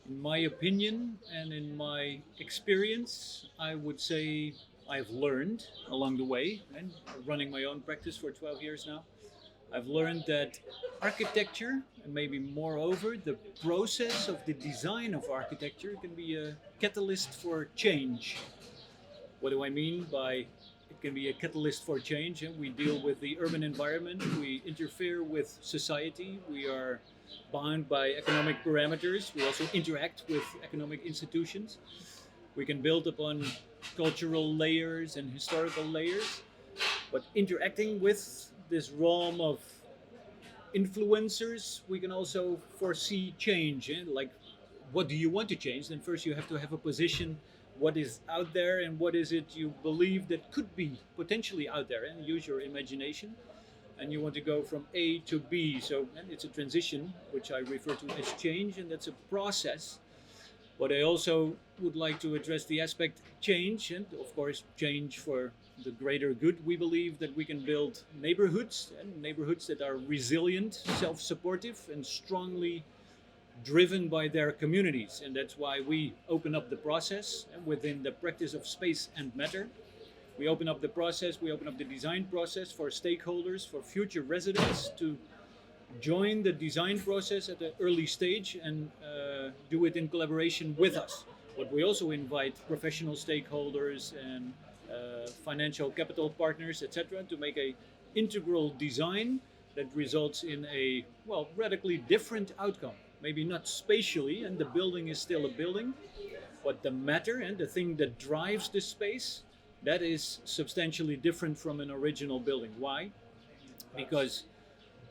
In my opinion and in my experience, I would say I've learned along the way, and running my own practice for 12 years now, I've learned that architecture, and maybe moreover, the process of the design of architecture can be a catalyst for change. What do I mean by it can be a catalyst for change? And we deal with the urban environment, we interfere with society, we are bound by economic parameters, we also interact with economic institutions. We can build upon cultural layers and historical layers, but interacting with this realm of influencers, we can also foresee change. Like, what do you want to change? Then first you have to have a position. What is out there, and what is it you believe that could be potentially out there? And use your imagination. And you want to go from A to B. So and it's a transition, which I refer to as change, and that's a process. But I also would like to address the aspect change, and of course, change for the greater good. We believe that we can build neighborhoods, and neighborhoods that are resilient, self supportive, and strongly driven by their communities. And that's why we open up the process, and within the practice of space and matter. We open up the process, we open up the design process for stakeholders, for future residents to join the design process at an early stage and do it in collaboration with us. But we also invite professional stakeholders and financial capital partners, etc., to make a integral design that results in a radically different outcome. Maybe not spatially, and the building is still a building, but the matter and the thing that drives the space, that is substantially different from an original building. Why? Because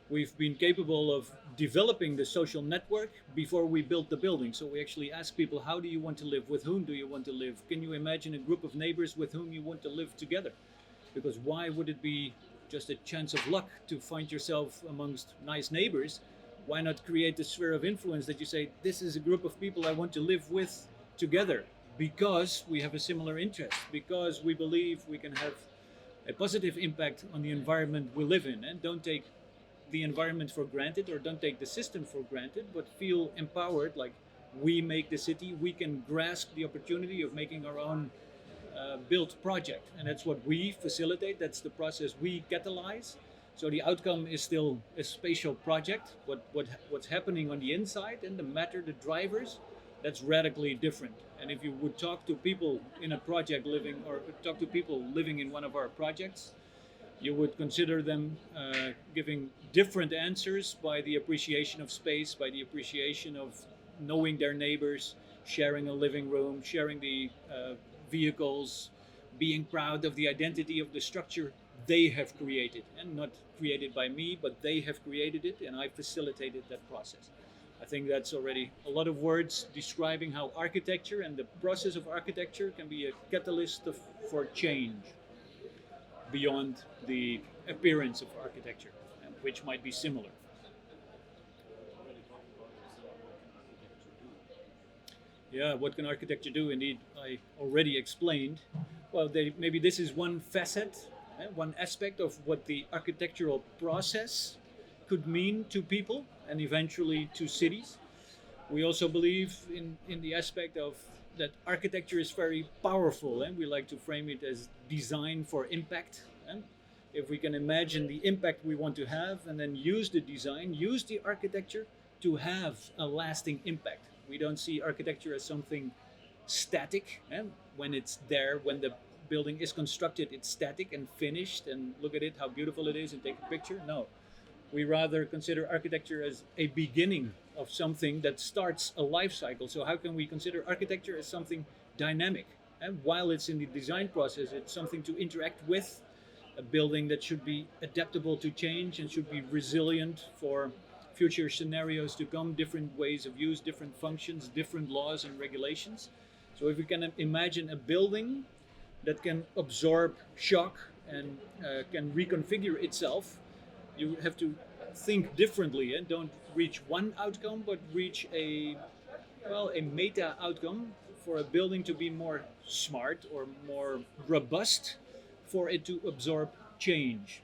we've been capable of developing the social network before we built the building. So we actually ask people, how do you want to live? With whom do you want to live? Can you imagine a group of neighbors with whom you want to live together? Because why would it be just a chance of luck to find yourself amongst nice neighbors? Why not create a sphere of influence that you say, this is a group of people I want to live with together because we have a similar interest, because we believe we can have a positive impact on the environment we live in. And don't take the environment for granted, or don't take the system for granted, but feel empowered, like we make the city, we can grasp the opportunity of making our own built project. And that's what we facilitate, that's the process we catalyze. So the outcome is still a spatial project, but what's happening on the inside and the matter, the drivers, that's radically different. And if you would talk to people in a project living, or talk to people living in one of our projects, you would consider them giving different answers by the appreciation of space, by the appreciation of knowing their neighbors, sharing a living room, sharing the vehicles, being proud of the identity of the structure they have created, and not created by me, but they have created it, and I facilitated that process. I think that's already a lot of words describing how architecture and the process of architecture can be a catalyst for change beyond the appearance of architecture, which might be similar. Yeah, what can architecture do? Indeed, I already explained. Well, maybe this is one facet, one aspect of what the architectural process could mean to people and eventually to cities. We also believe in the aspect of that architecture is very powerful, and we like to frame it as design for impact. And if we can imagine the impact we want to have and then use the design, use the architecture to have a lasting impact. We don't see architecture as something static. And when it's there, when the building is constructed, it's static and finished, and look at it, how beautiful it is, and take a picture. No, we rather consider architecture as a beginning of something that starts a life cycle. So how can we consider architecture as something dynamic? And while it's in the design process, it's something to interact with, a building that should be adaptable to change and should be resilient for future scenarios to come, different ways of use, different functions, different laws and regulations. So if we can imagine a building that can absorb shock and can reconfigure itself, you have to think differently and don't reach one outcome, but reach a meta outcome for a building to be more smart or more robust, for it to absorb change.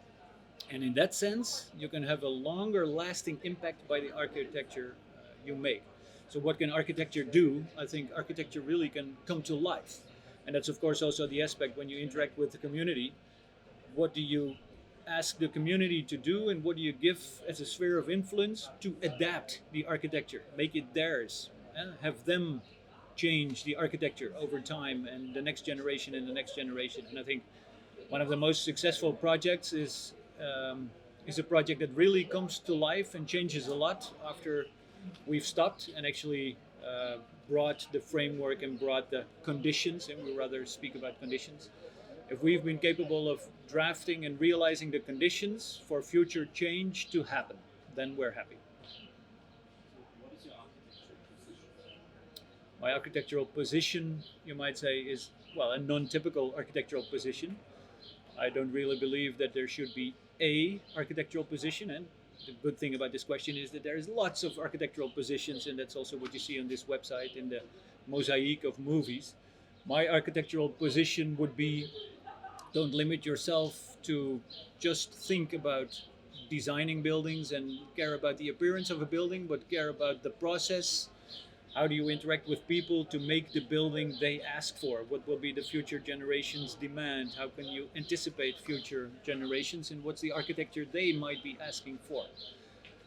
And in that sense, you can have a longer lasting impact by the architecture you make. So what can architecture do? I think architecture really can come to life. And that's of course also the aspect when you interact with the community. What do you ask the community to do, and what do you give as a sphere of influence to adapt the architecture, make it theirs, and have them change the architecture over time and the next generation and the next generation. And I think one of the most successful projects is a project that really comes to life and changes a lot after we've stopped and actually brought the framework and brought the conditions, and we rather speak about conditions. If we've been capable of drafting and realizing the conditions for future change to happen, then we're happy. My architectural position, you might say, is, well, a non-typical architectural position. I don't really believe that there should be a architectural position, and the good thing about this question is that there's lots of architectural positions, and that's also what you see on this website in the mosaic of movies. My architectural position would be, don't limit yourself to just think about designing buildings and care about the appearance of a building, but care about the process. How do you interact with people to make the building they ask for? What will be the future generations' demand? How can you anticipate future generations, and what's the architecture they might be asking for?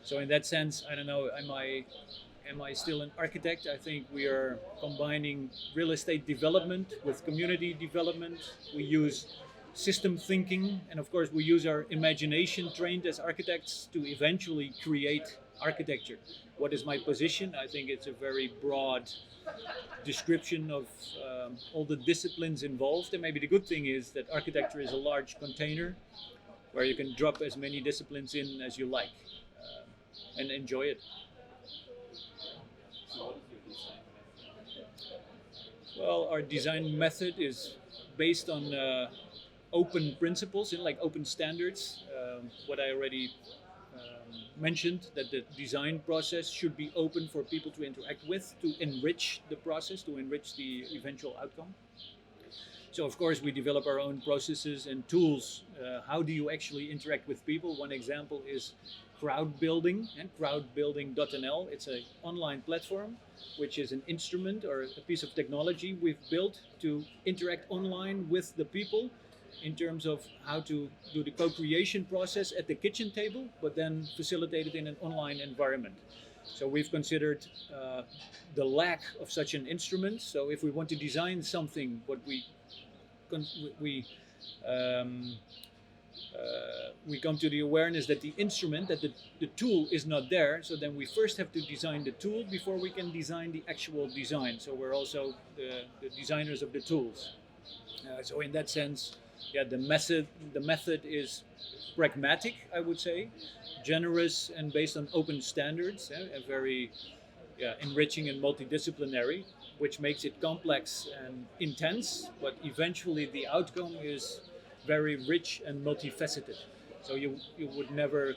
So in that sense, I don't know, am I still an architect? I think we are combining real estate development with community development. We use system thinking, and of course we use our imagination trained as architects to eventually create architecture. What is my position? I think it's a very broad description of all the disciplines involved, and maybe the good thing is that architecture is a large container where you can drop as many disciplines in as you like and enjoy it. Well, our design method is based on open principles and like open standards. What I already mentioned, that the design process should be open for people to interact with, to enrich the process, to enrich the eventual outcome. So of course we develop our own processes and tools. How do you actually interact with people? One example is crowd building and crowdbuilding.nl. It's an online platform which is an instrument or a piece of technology we've built to interact online with the people in terms of how to do the co-creation process at the kitchen table, but then facilitate it in an online environment. So we've considered the lack of such an instrument. So if we want to design something, what we come to the awareness that the instrument, that the tool is not there. So then we first have to design the tool before we can design the actual design. So we're also the designers of the tools. So in that sense, yeah, the method is pragmatic, I would say, generous and based on open standards, and very enriching and multidisciplinary, which makes it complex and intense, but eventually the outcome is very rich and multifaceted. So you would never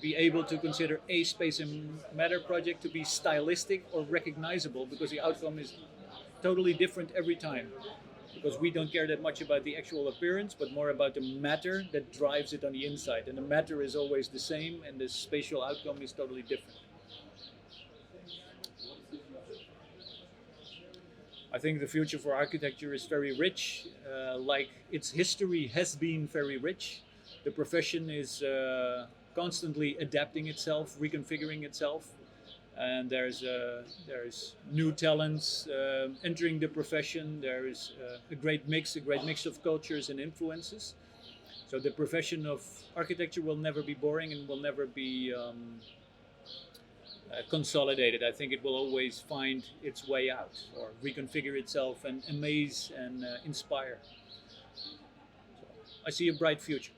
be able to consider a Space and Matter project to be stylistic or recognizable, because the outcome is totally different every time. Because we don't care that much about the actual appearance, but more about the matter that drives it on the inside. And the matter is always the same, and the spatial outcome is totally different. I think the future for architecture is very rich, like its history has been very rich. The profession is constantly adapting itself, reconfiguring itself. And there's new talents entering the profession. There is a great mix of cultures and influences. So the profession of architecture will never be boring and will never be consolidated. I think it will always find its way out or reconfigure itself and amaze and inspire. So I see a bright future.